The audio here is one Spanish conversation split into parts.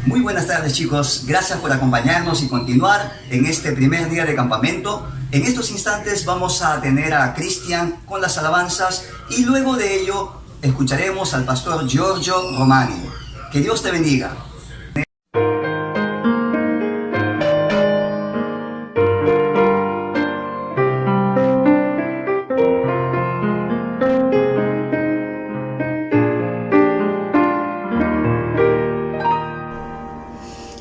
Muy buenas tardes, chicos, gracias por acompañarnos y continuar en este primer día de campamento. En estos instantes vamos a tener a Cristian con las alabanzas y luego de ello escucharemos al pastor Giorgio Romani. Que Dios te bendiga.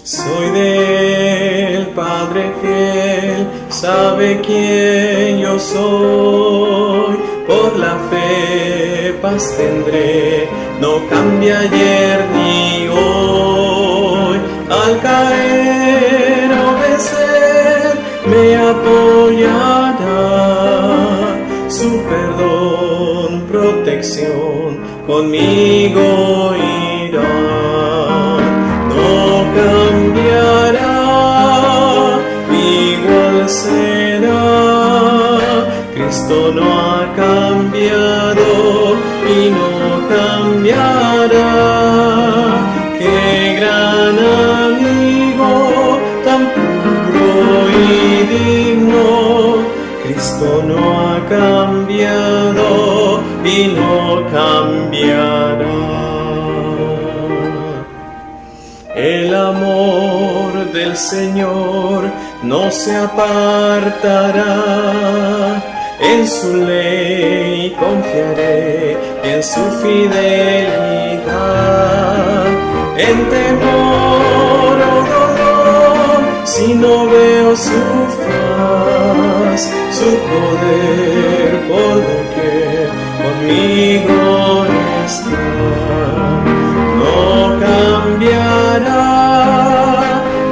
Soy del Padre fiel, sabe quién yo soy. Por la fe paz tendré, no cambia ayer ni hoy. Al caer o vencer me apoyará. Su perdón, protección, conmigo irá. Cambiará, igual será. Cristo no ha cambiado y no cambiará. Qué gran amigo, tan puro y digno. Cristo no ha cambiado y no cambiará. El amor del Señor no se apartará, en su ley confiaré, en su fidelidad. En temor o dolor, si no veo su faz, su poder por doquier conmigo está. No cambiará,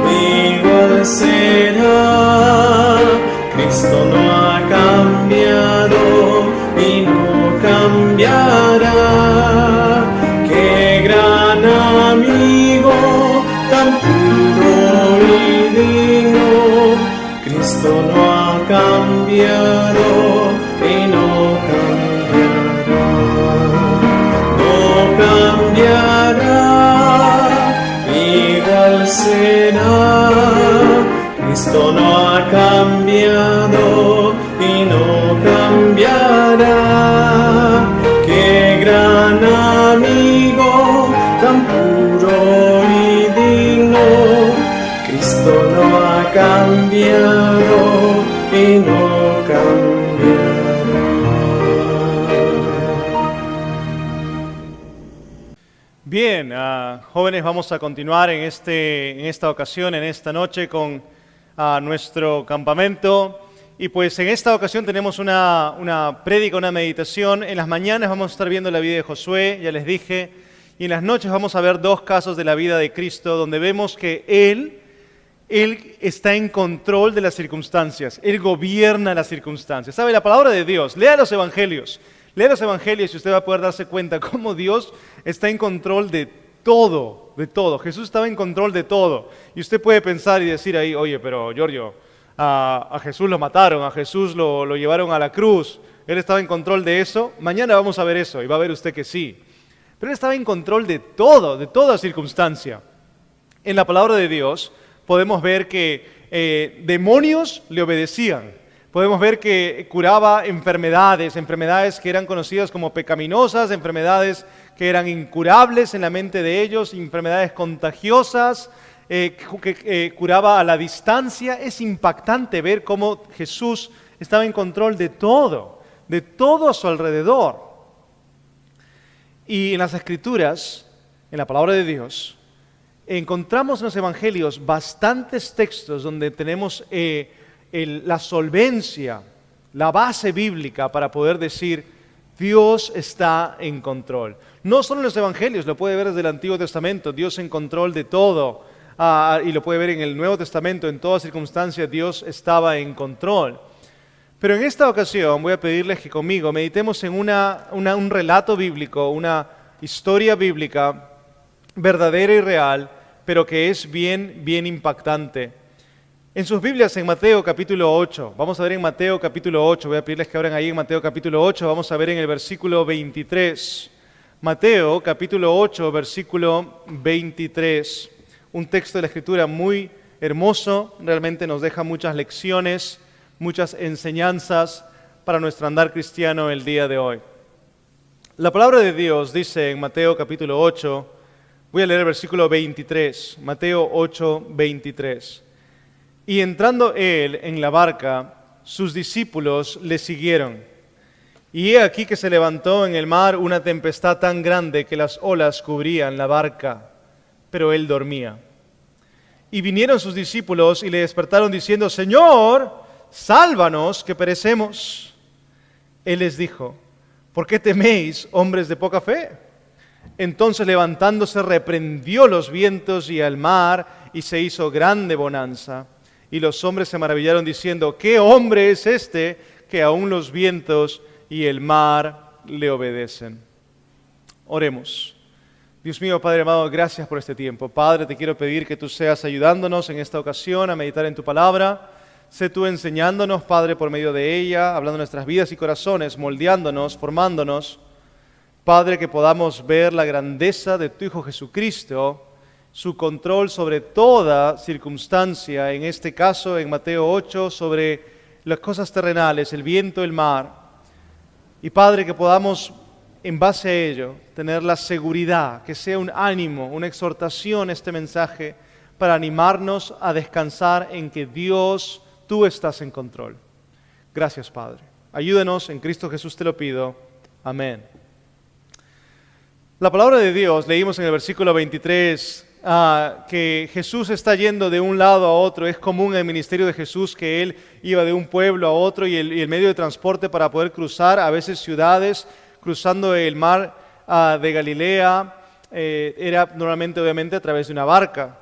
igual será. Cristo no ha cambiado y no cambiará. Qué gran amigo, tan puro y digno. Cristo no ha cambiado y no cambiará. No cambiará, igual será. Cristo no ha cambiado y no cambiará. Qué gran amigo, tan puro y digno. Cristo no ha cambiado y no cambiará. Bien, jóvenes, vamos a continuar en esta ocasión, en esta noche, con nuestro campamento. Y pues en esta ocasión tenemos una prédica, una meditación. En las mañanas vamos a estar viendo la vida de Josué, ya les dije. Y en las noches vamos a ver dos casos de la vida de Cristo, donde vemos que Él está en control de las circunstancias. Él gobierna las circunstancias. ¿Sabe? La palabra de Dios. Lea los evangelios. Lea los evangelios y usted va a poder darse cuenta cómo Dios está en control de todo, de todo. Jesús estaba en control de todo. Y usted puede pensar y decir ahí, oye, pero Giorgio, a Jesús lo mataron, a Jesús lo llevaron a la cruz. Él estaba en control de eso. Mañana vamos a ver eso y va a ver usted que sí. Pero Él estaba en control de todo, de toda circunstancia. En la palabra de Dios podemos ver que demonios le obedecían. Podemos ver que curaba enfermedades que eran conocidas como pecaminosas, enfermedades que eran incurables en la mente de ellos, enfermedades contagiosas, que curaba a la distancia. Es impactante ver cómo Jesús estaba en control de todo a su alrededor. Y en las Escrituras, en la palabra de Dios, encontramos en los evangelios bastantes textos donde tenemos la solvencia, la base bíblica para poder decir Dios está en control. No solo en los evangelios, lo puede ver desde el Antiguo Testamento, Dios en control de todo, y lo puede ver en el Nuevo Testamento, en todas circunstancias Dios estaba en control. Pero en esta ocasión voy a pedirles que conmigo meditemos en un relato bíblico, una historia bíblica verdadera y real, pero que es bien impactante. En sus Biblias, en Mateo capítulo 8, vamos a ver en Mateo capítulo 8, voy a pedirles que abran ahí en Mateo capítulo 8, vamos a ver en el versículo 23. Mateo capítulo 8, versículo 23. un texto de la Escritura muy hermoso, realmente nos deja muchas lecciones, muchas enseñanzas para nuestro andar cristiano el día de hoy. La palabra de Dios dice en Mateo capítulo 8, voy a leer el versículo 23, Mateo 8, 23. Y entrando él en la barca, sus discípulos le siguieron. Y he aquí que se levantó en el mar una tempestad tan grande que las olas cubrían la barca, pero él dormía. Y vinieron sus discípulos y le despertaron diciendo: Señor, sálvanos que perecemos. Él les dijo: ¿por qué teméis, hombres de poca fe? Entonces levantándose reprendió los vientos y al mar, y se hizo grande bonanza. Y los hombres se maravillaron diciendo: ¿qué hombre es este que aún los vientos y el mar le obedecen? Oremos. Dios mío, Padre amado, gracias por este tiempo. Padre, te quiero pedir que tú seas ayudándonos en esta ocasión a meditar en tu palabra. Sé tú enseñándonos, Padre, por medio de ella, hablando de nuestras vidas y corazones, moldeándonos, formándonos. Padre, que podamos ver la grandeza de tu Hijo Jesucristo, su control sobre toda circunstancia, en este caso, en Mateo 8, sobre las cosas terrenales, el viento, el mar. Y Padre, que podamos, en base a ello, tener la seguridad, que sea un ánimo, una exhortación este mensaje, para animarnos a descansar en que Dios, tú estás en control. Gracias, Padre. Ayúdanos, en Cristo Jesús te lo pido. Amén. La palabra de Dios, leímos en el versículo 23, que Jesús está yendo de un lado a otro. Es común en el ministerio de Jesús que Él iba de un pueblo a otro y el medio de transporte para poder cruzar, a veces ciudades, cruzando el mar de Galilea, era normalmente, obviamente, a través de una barca.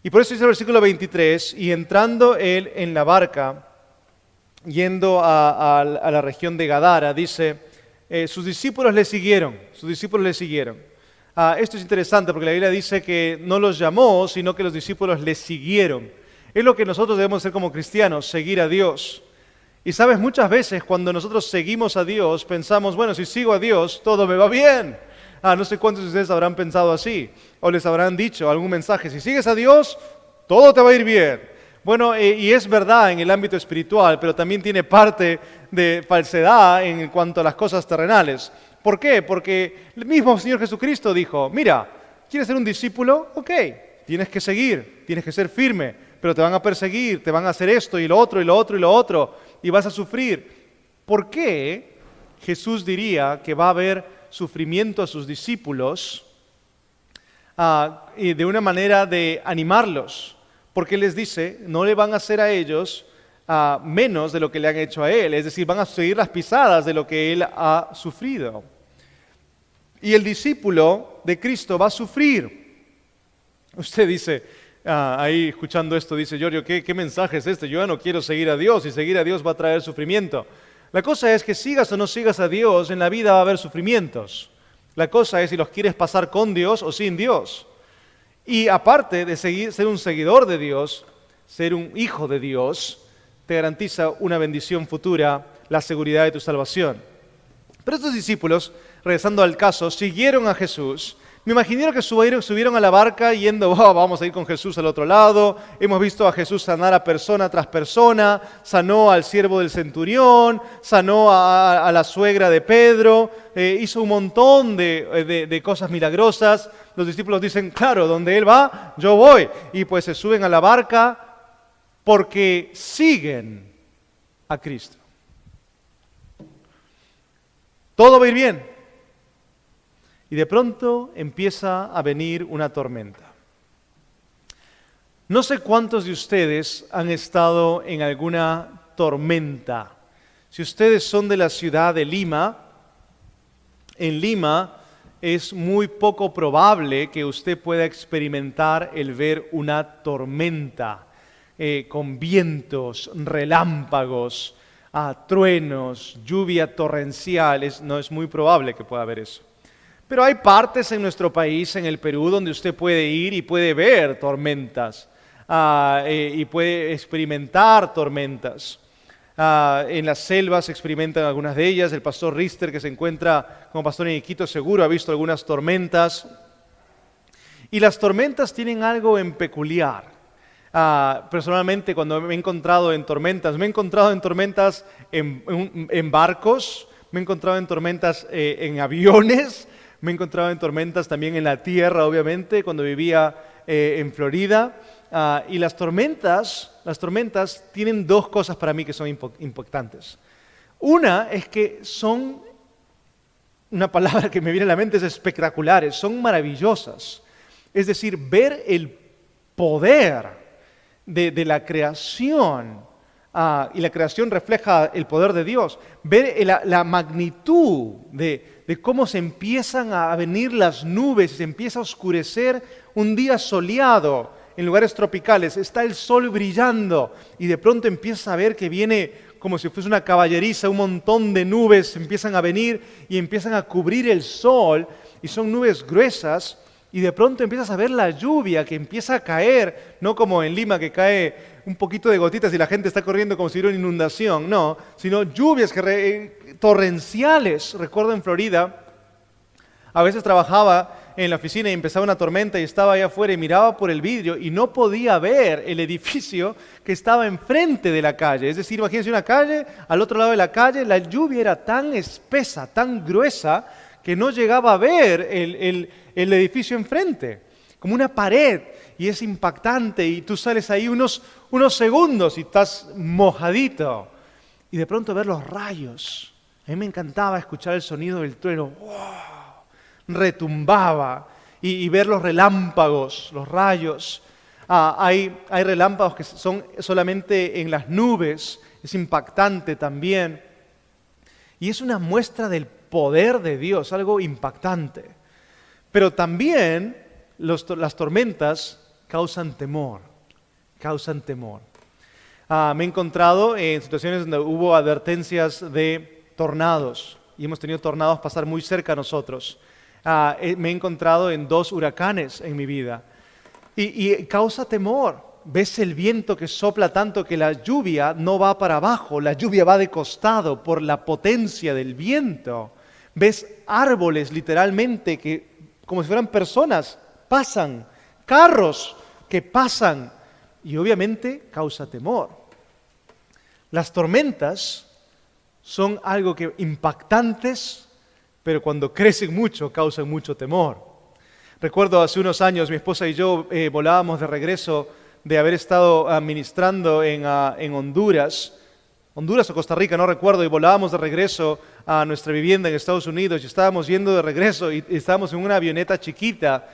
Y por eso dice el versículo 23, y entrando Él en la barca, yendo a la región de Gadara, dice, sus discípulos le siguieron. Esto es interesante porque la Biblia dice que no los llamó, sino que los discípulos le siguieron. Es lo que nosotros debemos hacer como cristianos, seguir a Dios. Y sabes, muchas veces cuando nosotros seguimos a Dios, pensamos, bueno, si sigo a Dios, todo me va bien. No sé cuántos de ustedes habrán pensado así, o les habrán dicho algún mensaje, si sigues a Dios, todo te va a ir bien. Bueno, y es verdad en el ámbito espiritual, pero también tiene parte de falsedad en cuanto a las cosas terrenales. ¿Por qué? Porque el mismo Señor Jesucristo dijo, mira, ¿quieres ser un discípulo? Ok, tienes que seguir, tienes que ser firme, pero te van a perseguir, te van a hacer esto y lo otro y lo otro y lo otro, y vas a sufrir. ¿Por qué Jesús diría que va a haber sufrimiento a sus discípulos y de una manera de animarlos? Porque les dice, no le van a hacer a ellos menos de lo que le han hecho a Él. Es decir, van a seguir las pisadas de lo que Él ha sufrido. Y el discípulo de Cristo va a sufrir. Usted dice, ahí escuchando esto, dice, Giorgio, ¿qué mensaje es este? Yo ya no quiero seguir a Dios, y seguir a Dios va a traer sufrimiento. La cosa es que sigas o no sigas a Dios, en la vida va a haber sufrimientos. La cosa es si los quieres pasar con Dios o sin Dios. Y aparte de ser un seguidor de Dios, ser un hijo de Dios, te garantiza una bendición futura, la seguridad de tu salvación. Pero estos discípulos, regresando al caso, siguieron a Jesús. Me imagino que subieron a la barca yendo, vamos a ir con Jesús al otro lado. Hemos visto a Jesús sanar a persona tras persona, sanó al siervo del centurión, sanó a la suegra de Pedro, hizo un montón de cosas milagrosas. Los discípulos dicen, claro, donde Él va, yo voy. Y pues se suben a la barca porque siguen a Cristo. Todo va a ir bien. Y de pronto empieza a venir una tormenta. No sé cuántos de ustedes han estado en alguna tormenta. Si ustedes son de la ciudad de Lima, en Lima es muy poco probable que usted pueda experimentar el ver una tormenta con vientos, relámpagos, truenos, lluvia torrencial. No es muy probable que pueda haber eso. Pero hay partes en nuestro país, en el Perú, donde usted puede ir y puede ver tormentas y puede experimentar tormentas. En las selvas se experimentan algunas de ellas. El pastor Rister, que se encuentra como pastor en Iquitos, seguro ha visto algunas tormentas. Y las tormentas tienen algo en peculiar. Personalmente, cuando me he encontrado en tormentas en barcos, me he encontrado en tormentas en aviones, me he encontrado en tormentas también en la tierra, obviamente, cuando vivía en Florida. Y las tormentas tienen dos cosas para mí que son impactantes. Una es que son, una palabra que me viene a la mente es espectaculares, son maravillosas. Es decir, ver el poder de la creación, y la creación refleja el poder de Dios, ver la magnitud de cómo se empiezan a venir las nubes, se empieza a oscurecer un día soleado en lugares tropicales, está el sol brillando y de pronto empiezas a ver que viene como si fuese una caballeriza, un montón de nubes empiezan a venir y empiezan a cubrir el sol y son nubes gruesas. Y de pronto empiezas a ver la lluvia que empieza a caer, no como en Lima que cae un poquito de gotitas y la gente está corriendo como si hubiera una inundación, no, sino lluvias torrenciales. Recuerdo en Florida, a veces trabajaba en la oficina y empezaba una tormenta y estaba allá afuera y miraba por el vidrio y no podía ver el edificio que estaba enfrente de la calle. Es decir, imagínense una calle, al otro lado de la calle la lluvia era tan espesa, tan gruesa, que no llegaba a ver el edificio enfrente, como una pared, y es impactante, y tú sales ahí unos segundos y estás mojadito, y de pronto ver los rayos. A mí me encantaba escuchar el sonido del trueno, ¡wow! Retumbaba, y ver los relámpagos, los rayos. Hay relámpagos que son solamente en las nubes, es impactante también, y es una muestra del poder de Dios, algo impactante. Pero también las tormentas causan temor, me he encontrado en situaciones donde hubo advertencias de tornados, y hemos tenido tornados pasar muy cerca a nosotros. Me he encontrado en 2 huracanes en mi vida, y causa temor. Ves el viento que sopla tanto que la lluvia no va para abajo, la lluvia va de costado por la potencia del viento. Ves árboles literalmente que, como si fueran personas, pasan, carros que pasan, y obviamente causa temor. Las tormentas son algo que impactantes, pero cuando crecen mucho causan mucho temor. Recuerdo hace unos años mi esposa y yo volábamos de regreso de haber estado ministrando en Honduras o Costa Rica, no recuerdo, y volábamos de regreso a nuestra vivienda en Estados Unidos, y estábamos yendo de regreso y estábamos en una avioneta chiquita,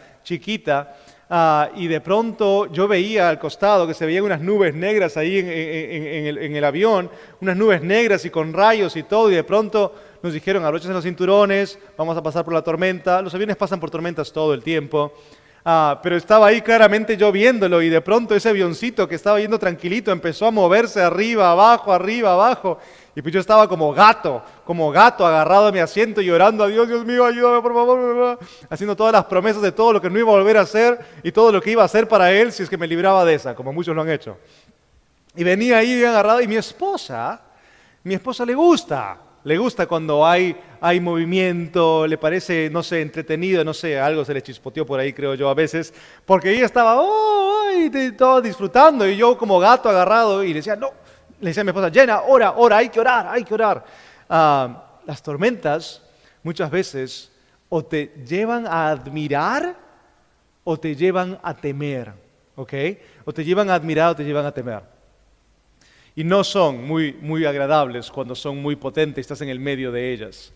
y de pronto yo veía al costado que se veían unas nubes negras ahí en el avión, unas nubes negras y con rayos y todo, y de pronto nos dijeron, abróchense los cinturones, vamos a pasar por la tormenta. Los aviones pasan por tormentas todo el tiempo. Pero estaba ahí claramente yo viéndolo, y de pronto ese avioncito que estaba yendo tranquilito empezó a moverse arriba, abajo, y pues yo estaba como gato agarrado a mi asiento y llorando a Dios, Dios mío, ayúdame por favor, haciendo todas las promesas de todo lo que no iba a volver a hacer y todo lo que iba a hacer para Él si es que me libraba de esa, como muchos lo han hecho. Y venía ahí bien agarrado, y mi esposa le gusta cuando hay movimiento, le parece, no sé, entretenido, no sé, algo se le chispoteó por ahí, creo yo, a veces, porque ella estaba, todo disfrutando, y yo como gato agarrado, y le decía a mi esposa, Jenna, ora, hay que orar. Las tormentas muchas veces o te llevan a admirar o te llevan a temer, ¿ok? O te llevan a admirar o te llevan a temer. Y no son muy agradables cuando son muy potentes y estás en el medio de ellas.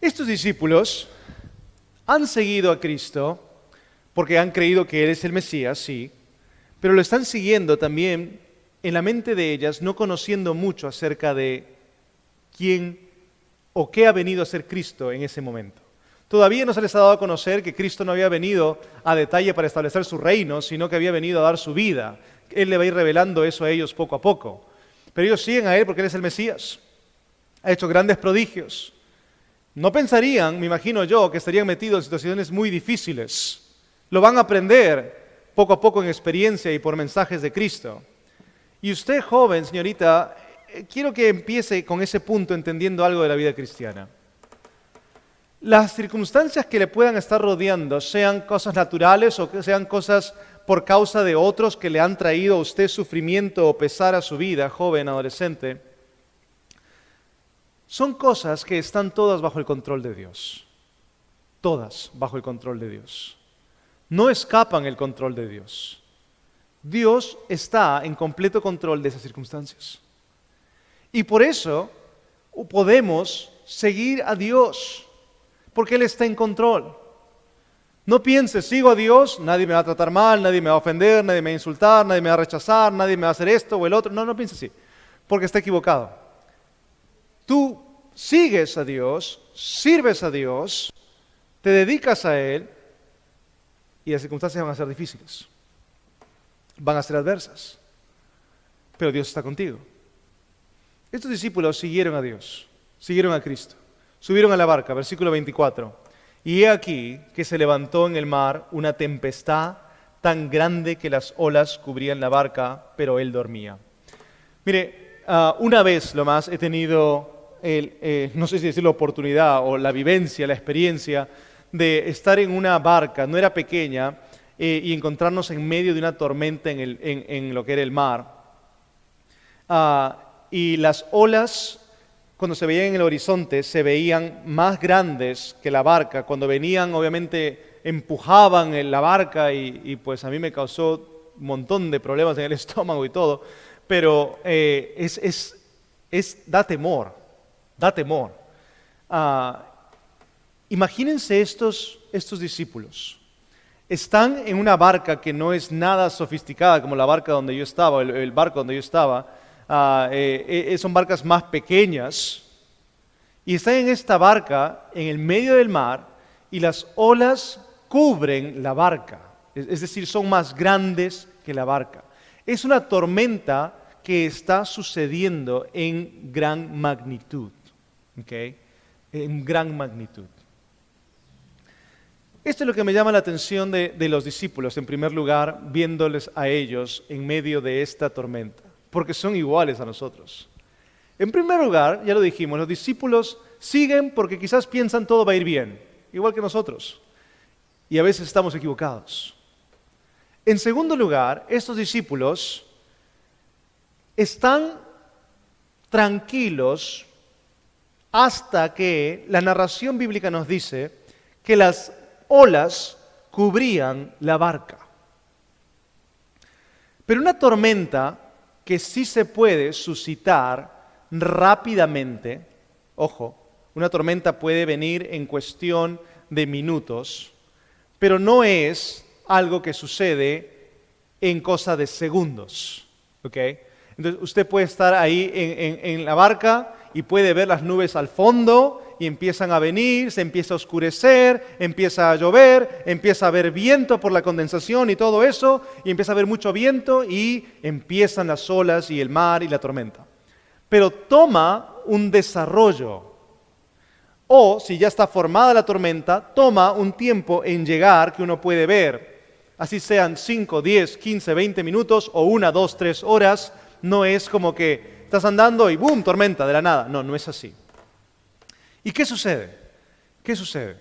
Estos discípulos han seguido a Cristo porque han creído que Él es el Mesías, sí, pero lo están siguiendo también en la mente de ellas, no conociendo mucho acerca de quién o qué ha venido a ser Cristo en ese momento. Todavía no se les ha dado a conocer que Cristo no había venido a detalle para establecer su reino, sino que había venido a dar su vida. Él le va a ir revelando eso a ellos poco a poco. Pero ellos siguen a Él porque Él es el Mesías. Ha hecho grandes prodigios. No pensarían, me imagino yo, que estarían metidos en situaciones muy difíciles. Lo van a aprender poco a poco en experiencia y por mensajes de Cristo. Y usted, joven, señorita, quiero que empiece con ese punto entendiendo algo de la vida cristiana. las circunstancias que le puedan estar rodeando, sean cosas naturales o que sean cosas por causa de otros que le han traído a usted sufrimiento o pesar a su vida, joven, adolescente, son cosas que están todas bajo el control de Dios. Todas bajo el control de Dios. No escapan el control de Dios. Dios está en completo control de esas circunstancias. Y por eso podemos seguir a Dios, porque Él está en control. No pienses, sigo a Dios, nadie me va a tratar mal, nadie me va a ofender, nadie me va a insultar, nadie me va a rechazar, nadie me va a hacer esto o el otro. No pienses así, porque está equivocado. Tú sigues a Dios, sirves a Dios, te dedicas a Él y las circunstancias van a ser difíciles, van a ser adversas, pero Dios está contigo. Estos discípulos siguieron a Dios, siguieron a Cristo, subieron a la barca, versículo 24. Y he aquí que se levantó en el mar una tempestad tan grande que las olas cubrían la barca, pero él dormía. Mire, una vez lo más he tenido, no sé si decir la oportunidad o la vivencia, la experiencia de estar en una barca, no era pequeña, y encontrarnos en medio de una tormenta en lo que era el mar. Y las olas, cuando se veían en el horizonte, se veían más grandes que la barca. Cuando venían, obviamente, empujaban la barca y pues a mí me causó un montón de problemas en el estómago y todo. Pero da temor, da temor. Imagínense estos discípulos. Están en una barca que no es nada sofisticada como la barca donde yo estaba, el barco donde yo estaba. Son barcas más pequeñas y están en esta barca en el medio del mar y las olas cubren la barca, es decir, son más grandes que la barca. Es una tormenta que está sucediendo en gran magnitud, ¿okay? En gran magnitud. Esto es lo que me llama la atención de los discípulos, en primer lugar, viéndoles a ellos en medio de esta tormenta, porque son iguales a nosotros. En primer lugar, ya lo dijimos, los discípulos siguen porque quizás piensan todo va a ir bien, igual que nosotros, y a veces estamos equivocados. En segundo lugar, estos discípulos están tranquilos hasta que la narración bíblica nos dice que las olas cubrían la barca. Pero una tormenta que sí se puede suscitar rápidamente, ojo, una tormenta puede venir en cuestión de minutos, pero no es algo que sucede en cosa de segundos, ¿ok? Entonces usted puede estar ahí en la barca y puede ver las nubes al fondo y empiezan a venir, se empieza a oscurecer, empieza a llover, empieza a haber viento por la condensación y todo eso, y empieza a haber mucho viento y empiezan las olas y el mar y la tormenta. Pero toma un desarrollo, o si ya está formada la tormenta, toma un tiempo en llegar que uno puede ver, así sean 5, 10, 15, 20 minutos o 1, 2, 3 horas, no es como que estás andando y ¡boom! Tormenta de la nada. No es así. ¿Y qué sucede? ¿Qué sucede?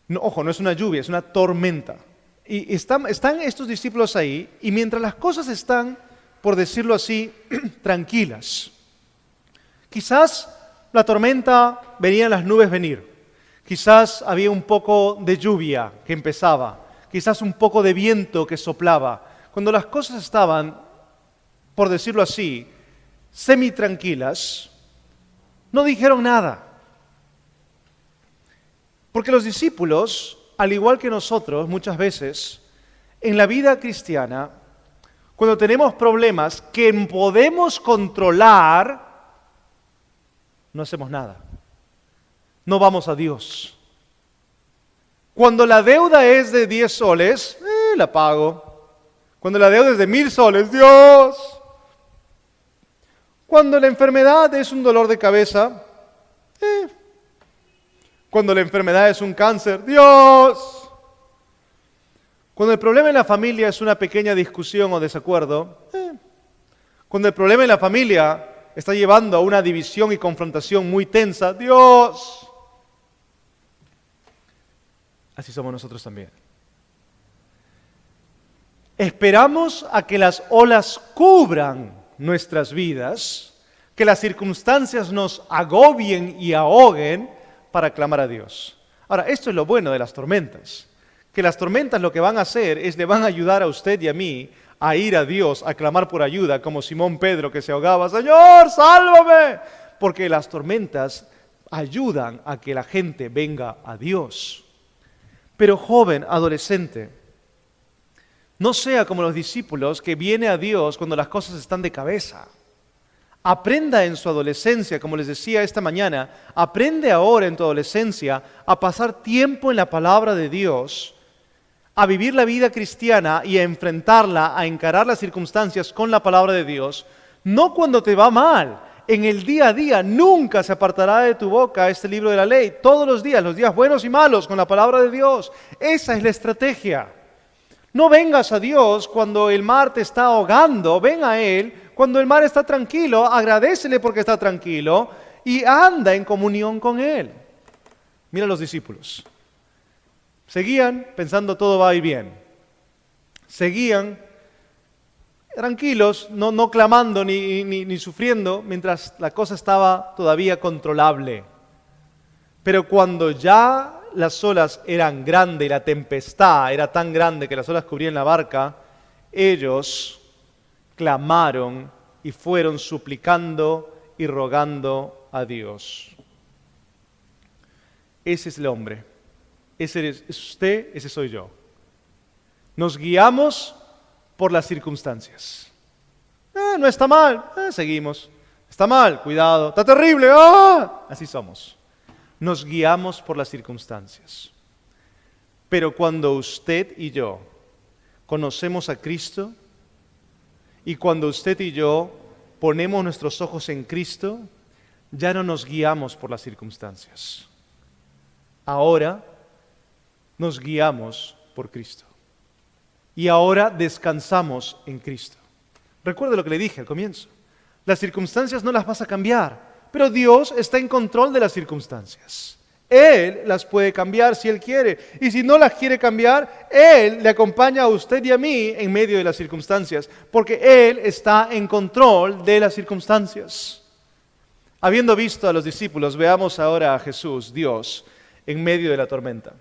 No, ojo, no es una lluvia, es una tormenta. Y están estos discípulos ahí, y mientras las cosas están, por decirlo así, tranquilas. Quizás la tormenta, venían las nubes venir. Quizás había un poco de lluvia que empezaba. Quizás un poco de viento que soplaba. Cuando las cosas estaban, por decirlo así, semi-tranquilas, no dijeron nada. Porque los discípulos, al igual que nosotros, muchas veces, en la vida cristiana, cuando tenemos problemas que podemos controlar, no hacemos nada. No vamos a Dios. Cuando la deuda es de 10 soles, la pago. Cuando la deuda es de 1000 soles, Dios. Cuando la enfermedad es un dolor de cabeza, Cuando la enfermedad es un cáncer, Dios. Cuando el problema en la familia es una pequeña discusión o desacuerdo, Cuando el problema en la familia está llevando a una división y confrontación muy tensa, Dios. Así somos nosotros también. Esperamos a que las olas cubran nuestras vidas, que las circunstancias nos agobien y ahoguen para clamar a Dios. Ahora, esto es lo bueno de las tormentas, que las tormentas lo que van a hacer es le van a ayudar a usted y a mí a ir a Dios, a clamar por ayuda, como Simón Pedro que se ahogaba, Señor, sálvame, porque las tormentas ayudan a que la gente venga a Dios. Pero joven, adolescente, no sea como los discípulos que viene a Dios cuando las cosas están de cabeza. Aprenda en su adolescencia, como les decía esta mañana, aprende ahora en tu adolescencia a pasar tiempo en la palabra de Dios, a vivir la vida cristiana y a enfrentarla, a encarar las circunstancias con la palabra de Dios, no cuando te va mal. En el día a día nunca se apartará de tu boca este libro de la ley. Todos los días buenos y malos, con la palabra de Dios. Esa es la estrategia. No vengas a Dios cuando el mar te está ahogando, ven a Él cuando el mar está tranquilo, agradécele porque está tranquilo y anda en comunión con Él. Mira a los discípulos. Seguían pensando todo va a ir bien. Seguían tranquilos, no clamando ni sufriendo, mientras la cosa estaba todavía controlable. Pero cuando ya las olas eran grandes y la tempestad era tan grande que las olas cubrían la barca, ellos clamaron y fueron suplicando y rogando a Dios. Ese es el hombre. Ese es usted, ese soy yo. Nos guiamos por las circunstancias. No está mal, seguimos. Está mal, cuidado. Está terrible, así somos. Nos guiamos por las circunstancias. Pero cuando usted y yo conocemos a Cristo y cuando usted y yo ponemos nuestros ojos en Cristo, ya no nos guiamos por las circunstancias. Ahora nos guiamos por Cristo. Y ahora descansamos en Cristo. Recuerde lo que le dije al comienzo. Las circunstancias no las vas a cambiar, pero Dios está en control de las circunstancias. Él las puede cambiar si Él quiere. Y si no las quiere cambiar, Él le acompaña a usted y a mí en medio de las circunstancias, porque Él está en control de las circunstancias. Habiendo visto a los discípulos, veamos ahora a Jesús, Dios, en medio de la tormenta.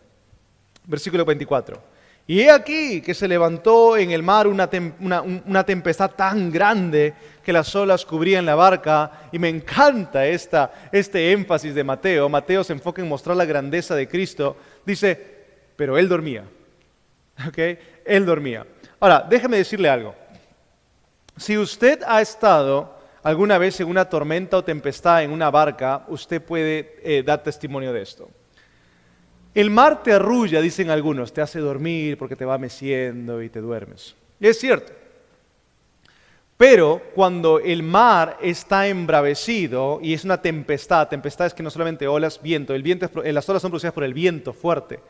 Versículo 24. Y he aquí que se levantó en el mar una tempestad tan grande que las olas cubrían la barca. Y me encanta este énfasis de Mateo. Mateo se enfoca en mostrar la grandeza de Cristo. Dice, pero él dormía. ¿Okay? Él dormía. Ahora, déjeme decirle algo. Si usted ha estado alguna vez en una tormenta o tempestad en una barca, usted puede dar testimonio de esto. El mar te arrulla, dicen algunos, te hace dormir porque te va meciendo y te duermes. Y es cierto. Pero cuando el mar está embravecido y es una tempestad es que no solamente olas, viento, las olas son producidas por el viento fuerte.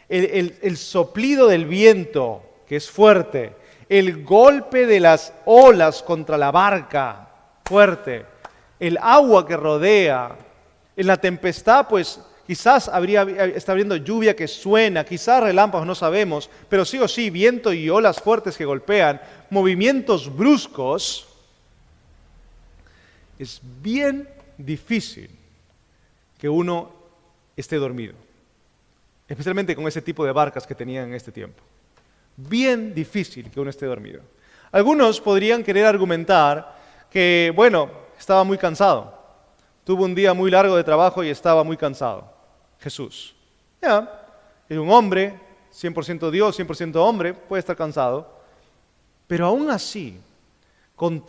El soplido del viento, que es fuerte, el golpe de las olas contra la barca, fuerte, el agua que rodea, en la tempestad pues quizás está habiendo lluvia que suena, quizás relámpagos, no sabemos, pero sí o sí, viento y olas fuertes que golpean, movimientos bruscos. Es bien difícil que uno esté dormido, especialmente con ese tipo de barcas que tenían en este tiempo. Bien difícil que uno esté dormido. Algunos podrían querer argumentar que, bueno, estaba muy cansado. Tuvo un día muy largo de trabajo y estaba muy cansado. Jesús. Es un hombre, 100% Dios, 100% hombre, puede estar cansado. Pero aún así, con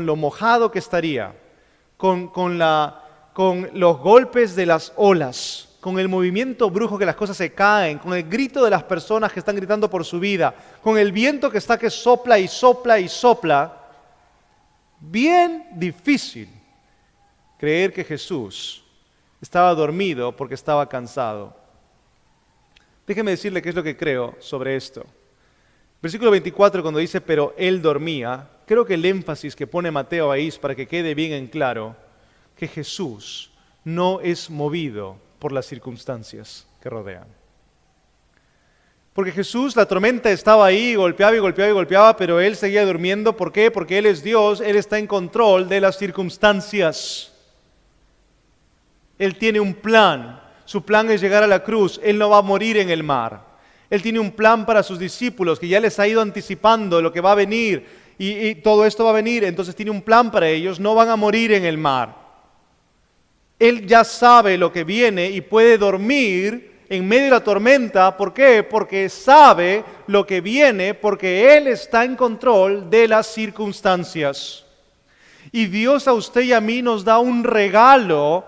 lo mojado que estaría, con los golpes de las olas, con el movimiento brujo que las cosas se caen, con el grito de las personas que están gritando por su vida, con el viento que sopla y sopla y sopla, bien difícil creer que Jesús estaba dormido porque estaba cansado. Déjeme decirle qué es lo que creo sobre esto. Versículo 24, cuando dice, pero él dormía, creo que el énfasis que pone Mateo ahí es para que quede bien en claro que Jesús no es movido por las circunstancias que rodean. Porque Jesús, la tormenta estaba ahí, golpeaba y golpeaba y golpeaba, pero Él seguía durmiendo. ¿Por qué? Porque Él es Dios, Él está en control de las circunstancias. Él tiene un plan. Su plan es llegar a la cruz. Él no va a morir en el mar. Él tiene un plan para sus discípulos que ya les ha ido anticipando lo que va a venir. Y todo esto va a venir. Entonces tiene un plan para ellos. No van a morir en el mar. Él ya sabe lo que viene y puede dormir en medio de la tormenta. ¿Por qué? Porque sabe lo que viene, porque Él está en control de las circunstancias. Y Dios a usted y a mí nos da un regalo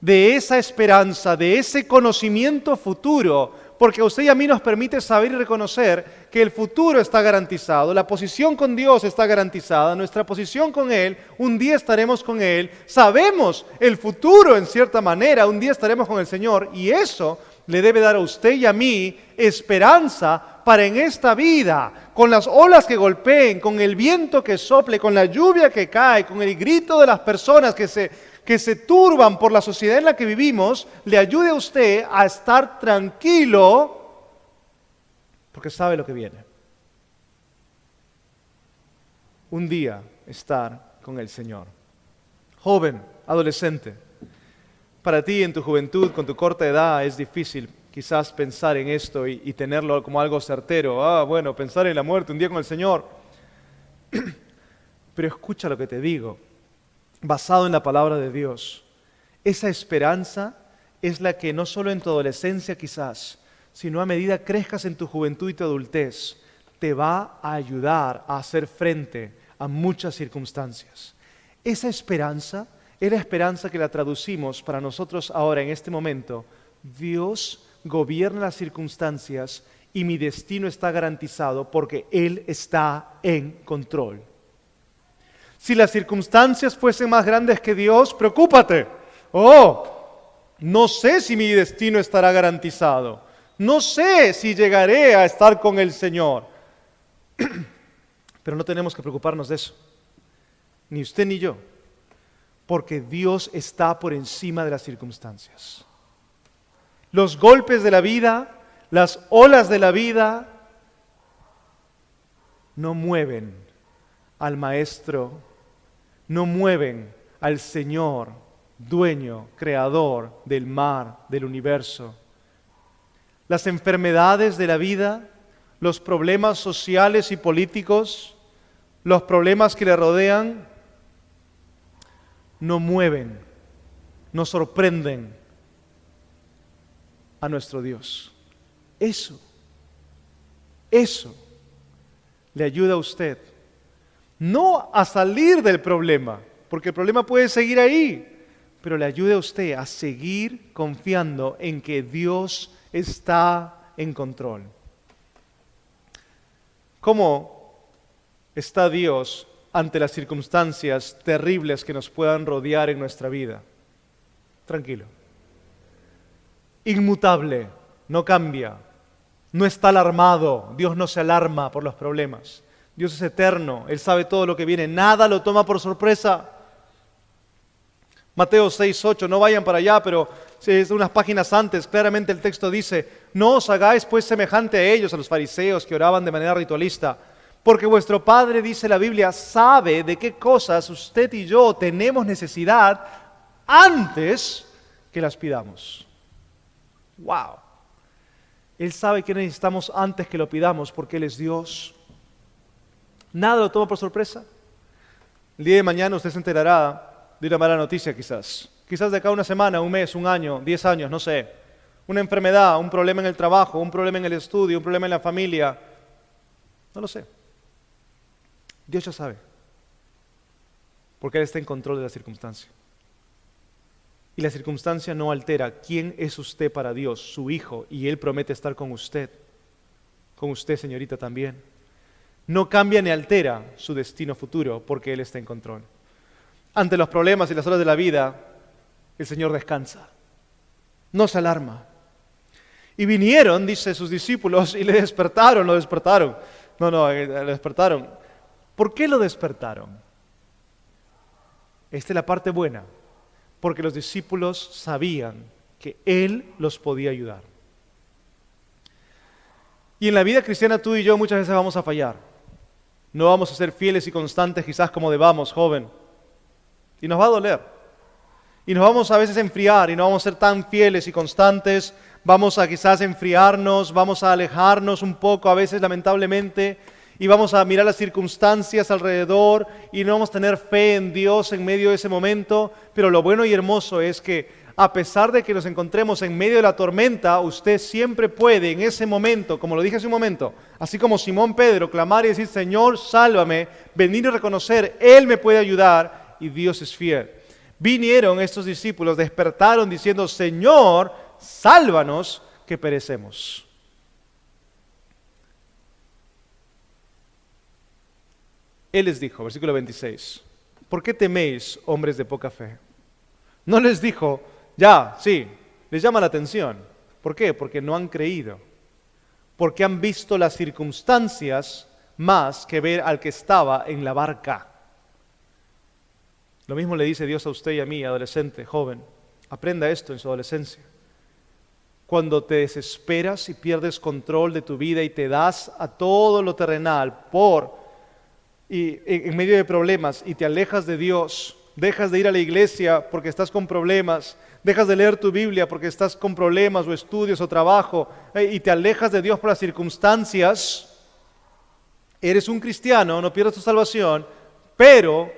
de esa esperanza, de ese conocimiento futuro, porque a usted y a mí nos permite saber y reconocer que el futuro está garantizado, la posición con Dios está garantizada, nuestra posición con Él, un día estaremos con Él, sabemos el futuro en cierta manera, un día estaremos con el Señor, y eso le debe dar a usted y a mí esperanza para en esta vida, con las olas que golpeen, con el viento que sople, con la lluvia que cae, con el grito de las personas que se turban por la sociedad en la que vivimos, le ayude a usted a estar tranquilo porque sabe lo que viene. Un día estar con el Señor. Joven, adolescente, para ti en tu juventud, con tu corta edad, es difícil quizás pensar en esto y tenerlo como algo certero. Bueno, pensar en la muerte, un día con el Señor. Pero escucha lo que te digo. Basado en la palabra de Dios, esa esperanza es la que no solo en tu adolescencia quizás, sino a medida crezcas en tu juventud y tu adultez, te va a ayudar a hacer frente a muchas circunstancias. Esa esperanza es la esperanza que la traducimos para nosotros ahora en este momento. Dios gobierna las circunstancias y mi destino está garantizado porque Él está en control. Si las circunstancias fuesen más grandes que Dios, preocúpate. No sé si mi destino estará garantizado. No sé si llegaré a estar con el Señor. Pero no tenemos que preocuparnos de eso. Ni usted ni yo. Porque Dios está por encima de las circunstancias. Los golpes de la vida, las olas de la vida, no mueven al Maestro, no mueven al Señor, dueño, creador del mar, del universo. Las enfermedades de la vida, los problemas sociales y políticos, los problemas que le rodean, no mueven, no sorprenden a nuestro Dios. Eso le ayuda a usted, no a salir del problema, porque el problema puede seguir ahí, pero le ayuda a usted a seguir confiando en que Dios está en control. ¿Cómo está Dios ante las circunstancias terribles que nos puedan rodear en nuestra vida? Tranquilo. Inmutable, no cambia, no está alarmado. Dios no se alarma por los problemas. Dios es eterno, Él sabe todo lo que viene, nada lo toma por sorpresa. Mateo 6:8, no vayan para allá, pero es unas páginas antes, claramente el texto dice: no os hagáis pues semejante a ellos, a los fariseos que oraban de manera ritualista, porque vuestro Padre, dice la Biblia, sabe de qué cosas usted y yo tenemos necesidad antes que las pidamos. ¡Wow! Él sabe que necesitamos antes que lo pidamos porque Él es Dios. Nada lo toma por sorpresa. El día de mañana usted se enterará de una mala noticia quizás. Quizás de acá una semana, un mes, un año, 10 años, no sé. Una enfermedad, un problema en el trabajo, un problema en el estudio, un problema en la familia. No lo sé. Dios ya sabe. Porque Él está en control de la circunstancia. Y la circunstancia no altera quién es usted para Dios, su hijo, y Él promete estar con usted. Con usted, señorita, también. No cambia ni altera su destino futuro porque Él está en control. Ante los problemas y las horas de la vida, el Señor descansa. No se alarma. Y vinieron, dice, sus discípulos y lo despertaron. Lo despertaron. ¿Por qué lo despertaron? Esta es la parte buena. Porque los discípulos sabían que Él los podía ayudar. Y en la vida cristiana tú y yo muchas veces vamos a fallar. No vamos a ser fieles y constantes quizás como debamos, joven. Y nos va a doler. Y nos vamos a veces a enfriar y no vamos a ser tan fieles y constantes. Vamos a quizás enfriarnos, vamos a alejarnos un poco a veces lamentablemente. Y vamos a mirar las circunstancias alrededor y no vamos a tener fe en Dios en medio de ese momento. Pero lo bueno y hermoso es que a pesar de que nos encontremos en medio de la tormenta, usted siempre puede en ese momento, como lo dije hace un momento, así como Simón Pedro, clamar y decir, Señor, sálvame, venir y reconocer, Él me puede ayudar y Dios es fiel. Vinieron estos discípulos, despertaron diciendo, Señor, sálvanos que perecemos. Él les dijo, versículo 26, ¿por qué teméis, hombres de poca fe? No les dijo, ya, sí, les llama la atención. ¿Por qué? Porque no han creído. Porque han visto las circunstancias más que ver al que estaba en la barca. Lo mismo le dice Dios a usted y a mí, adolescente, joven. Aprenda esto en su adolescencia. Cuando te desesperas y pierdes control de tu vida y te das a todo lo terrenal y en medio de problemas y te alejas de Dios, dejas de ir a la iglesia porque estás con problemas, dejas de leer tu Biblia porque estás con problemas o estudios o trabajo y te alejas de Dios por las circunstancias, eres un cristiano, no pierdas tu salvación, pero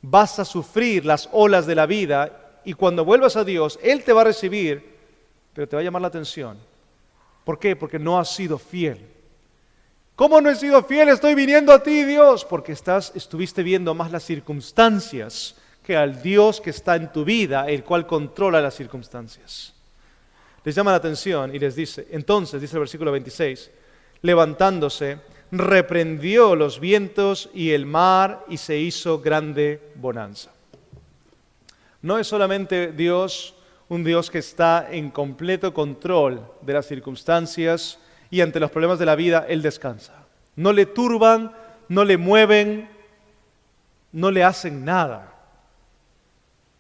vas a sufrir las olas de la vida y cuando vuelvas a Dios, Él te va a recibir, pero te va a llamar la atención. ¿Por qué? Porque no has sido fiel. ¿Cómo no he sido fiel? Estoy viniendo a ti, Dios. Porque estuviste viendo más las circunstancias que al Dios que está en tu vida, el cual controla las circunstancias. Les llama la atención y les dice, entonces, dice el versículo 26, levantándose, reprendió los vientos y el mar y se hizo grande bonanza. No es solamente Dios, un Dios que está en completo control de las circunstancias y ante los problemas de la vida, Él descansa. No le turban, no le mueven, no le hacen nada,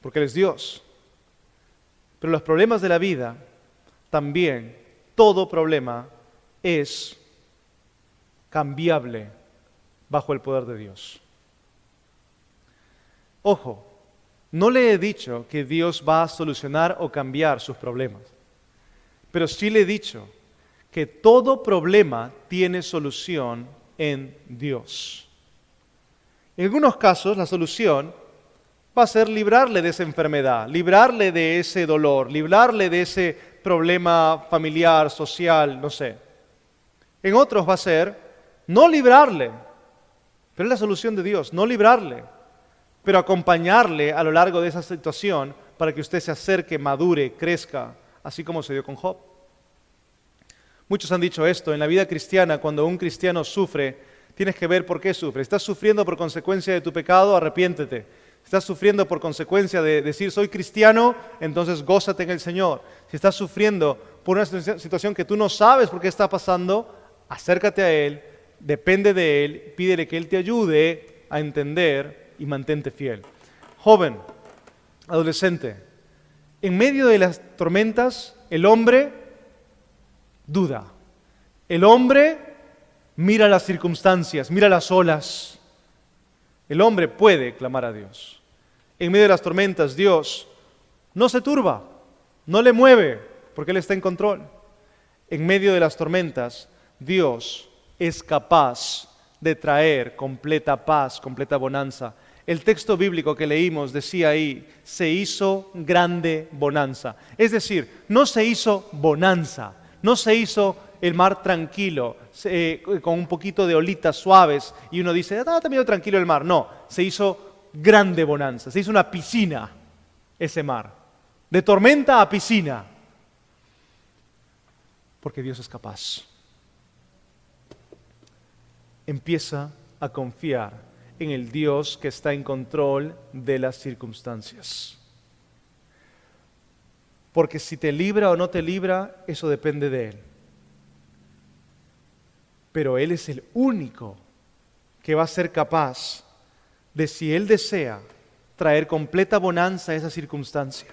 porque Él es Dios. Pero los problemas de la vida, también, todo problema es cambiable bajo el poder de Dios. Ojo, no le he dicho que Dios va a solucionar o cambiar sus problemas, pero sí le he dicho que todo problema tiene solución en Dios. En algunos casos la solución va a ser librarle de esa enfermedad, librarle de ese dolor, librarle de ese problema familiar, social, no sé. En otros va a ser no librarle, pero es la solución de Dios, no librarle, pero acompañarle a lo largo de esa situación para que usted se acerque, madure, crezca, así como se dio con Job. Muchos han dicho esto, en la vida cristiana, cuando un cristiano sufre, tienes que ver por qué sufre. ¿Estás sufriendo por consecuencia de tu pecado? Arrepiéntete. ¿Estás sufriendo por consecuencia de decir soy cristiano? Entonces gózate en el Señor. Si estás sufriendo por una situación que tú no sabes por qué está pasando, acércate a Él, depende de Él, pídele que Él te ayude a entender y mantente fiel. Joven, adolescente, en medio de las tormentas, el hombre duda. El hombre mira las circunstancias, mira las olas. El hombre puede clamar a Dios. En medio de las tormentas, Dios no se turba, no le mueve, porque Él está en control. En medio de las tormentas, Dios es capaz de traer completa paz, completa bonanza. El texto bíblico que leímos decía ahí, se hizo grande bonanza. Es decir, no se hizo bonanza, no se hizo el mar tranquilo, con un poquito de olitas suaves, y uno dice, está medio tranquilo el mar. No, se hizo grande bonanza, se hizo una piscina ese mar, de tormenta a piscina, porque Dios es capaz. Empieza a confiar en el Dios que está en control de las circunstancias. Porque si te libra o no te libra, eso depende de Él. Pero Él es el único que va a ser capaz de, si Él desea, traer completa bonanza a esa circunstancia.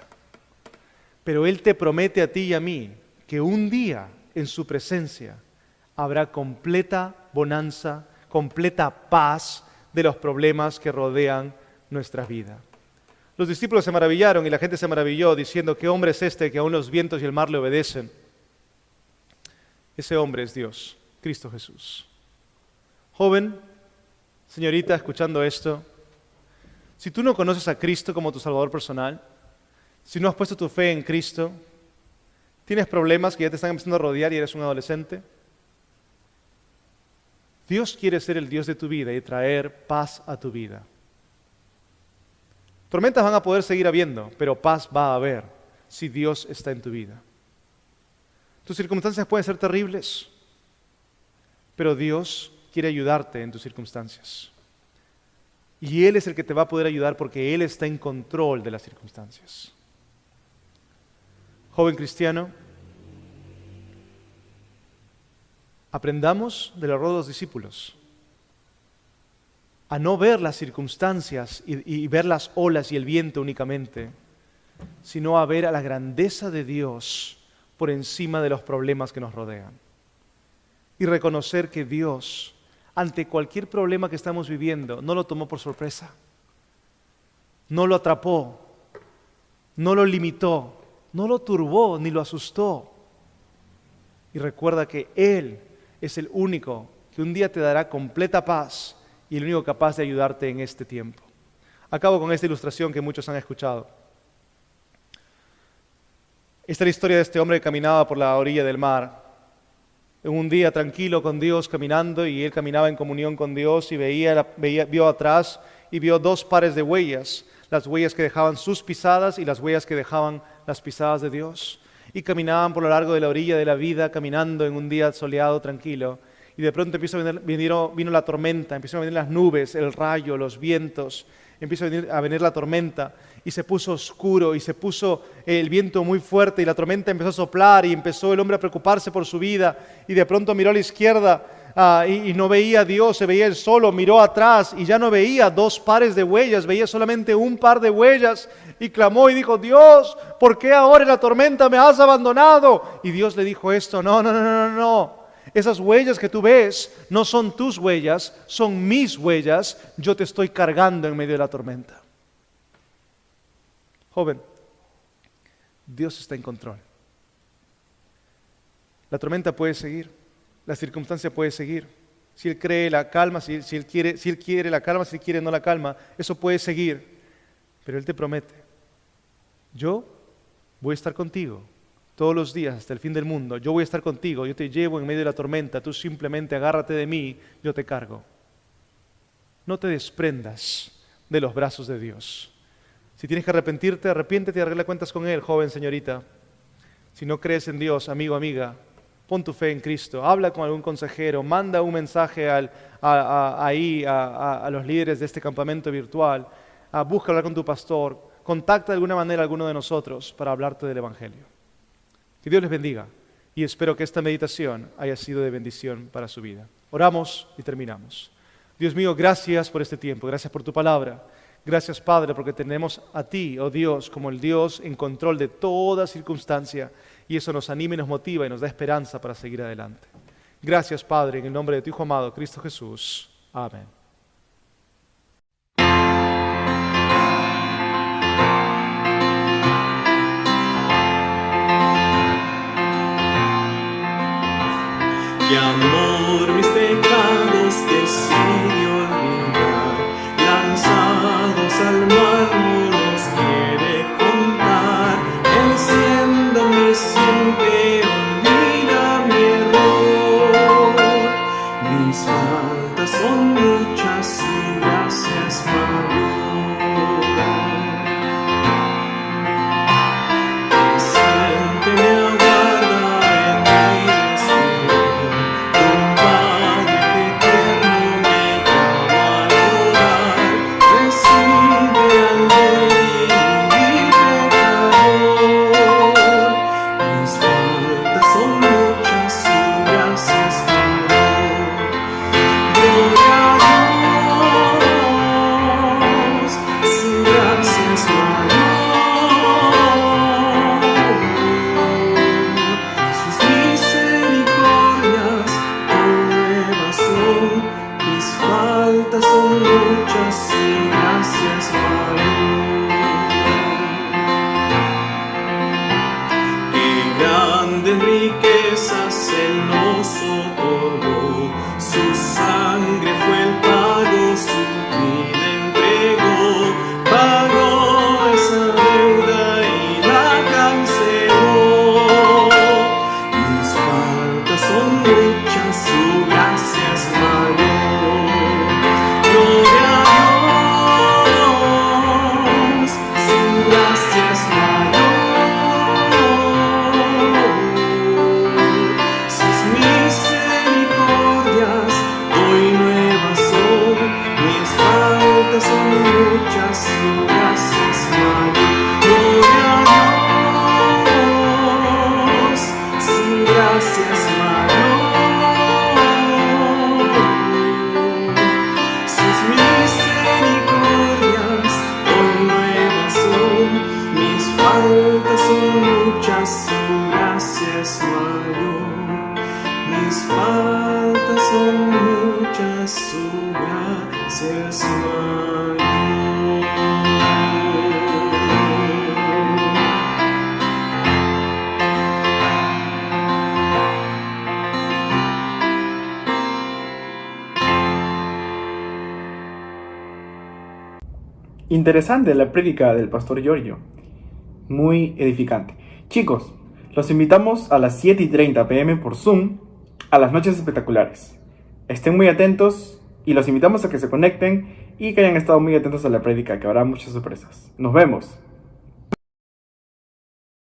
Pero Él te promete a ti y a mí que un día en su presencia habrá completa bonanza, completa paz de los problemas que rodean nuestra vida. Los discípulos se maravillaron y la gente se maravilló diciendo, ¿qué hombre es este que aún los vientos y el mar le obedecen? Ese hombre es Dios, Cristo Jesús. Joven, señorita, escuchando esto, si tú no conoces a Cristo como tu Salvador personal, si no has puesto tu fe en Cristo, tienes problemas que ya te están empezando a rodear y eres un adolescente, Dios quiere ser el Dios de tu vida y traer paz a tu vida. Tormentas van a poder seguir habiendo, pero paz va a haber si Dios está en tu vida. Tus circunstancias pueden ser terribles, pero Dios quiere ayudarte en tus circunstancias. Y Él es el que te va a poder ayudar porque Él está en control de las circunstancias. Joven cristiano, aprendamos del error de los discípulos a no ver las circunstancias y ver las olas y el viento únicamente, sino a ver a la grandeza de Dios por encima de los problemas que nos rodean. Y reconocer que Dios, ante cualquier problema que estamos viviendo, no lo tomó por sorpresa, no lo atrapó, no lo limitó, no lo turbó ni lo asustó. Y recuerda que Él es el único que un día te dará completa paz y el único capaz de ayudarte en este tiempo. Acabo con esta ilustración que muchos han escuchado. Esta es la historia de este hombre que caminaba por la orilla del mar. En un día tranquilo con Dios caminando, y él caminaba en comunión con Dios y vio atrás y vio dos pares de huellas, las huellas que dejaban sus pisadas y las huellas que dejaban las pisadas de Dios. Y caminaban por lo largo de la orilla de la vida, caminando en un día soleado, tranquilo. Y de pronto vino la tormenta, empezaron a venir las nubes, el rayo, los vientos, empieza a venir la tormenta y se puso oscuro y se puso el viento muy fuerte y la tormenta empezó a soplar y empezó el hombre a preocuparse por su vida y de pronto miró a la izquierda y no veía a Dios, se veía él solo, miró atrás y ya no veía dos pares de huellas, veía solamente un par de huellas y clamó y dijo, Dios, ¿por qué ahora en la tormenta me has abandonado? Y Dios le dijo esto, no. Esas huellas que tú ves no son tus huellas, son mis huellas. Yo te estoy cargando en medio de la tormenta. Joven, Dios está en control. La tormenta puede seguir, la circunstancia puede seguir. Si Él cree la calma, si Él quiere la calma, si Él quiere no la calma, eso puede seguir. Pero Él te promete, yo voy a estar contigo. Todos los días, hasta el fin del mundo, yo voy a estar contigo, yo te llevo en medio de la tormenta, tú simplemente agárrate de mí, yo te cargo. No te desprendas de los brazos de Dios. Si tienes que arrepentirte, arrepiéntete y arregla cuentas con Él, joven, señorita. Si no crees en Dios, amigo, amiga, pon tu fe en Cristo, habla con algún consejero, manda un mensaje a los líderes de este campamento virtual, busca hablar con tu pastor, contacta de alguna manera a alguno de nosotros para hablarte del Evangelio. Que Dios les bendiga y espero que esta meditación haya sido de bendición para su vida. Oramos y terminamos. Dios mío, gracias por este tiempo, gracias por tu palabra. Gracias, Padre, porque tenemos a ti, oh Dios, como el Dios en control de toda circunstancia y eso nos anima y nos motiva y nos da esperanza para seguir adelante. Gracias, Padre, en el nombre de tu Hijo amado, Cristo Jesús. Amén. ¡Qué amor! Mis pecados decidió olvidar, lanzados al mar no los quiere contar. Encienda mi siempre, olvida mi error. Mis faltas son muchas y gracias, Mayor. Siempre me aguarda en mi destino. todo. Su sangre fue el pago, su vida entregó, pagó esa deuda y la canceló. Mis faltas son muchas, su gracia es mayor. Gloria a Dios, su gracia es mayor. Sus misericordias hoy nuevas son, mis faltas son muchas, su gracia es mayor. Gloria a Dios, su gracia es mayor. Sus misericordias hoy nuevas son, mis faltas son muchas, su gracia es mayor. Mis faltas son muchas, su gracia es mayor. Interesante la prédica del pastor Giorgio, muy edificante. Chicos, los invitamos a las 7:30 p.m. por Zoom a las noches espectaculares. Estén muy atentos y los invitamos a que se conecten y que hayan estado muy atentos a la prédica, que habrá muchas sorpresas. Nos vemos.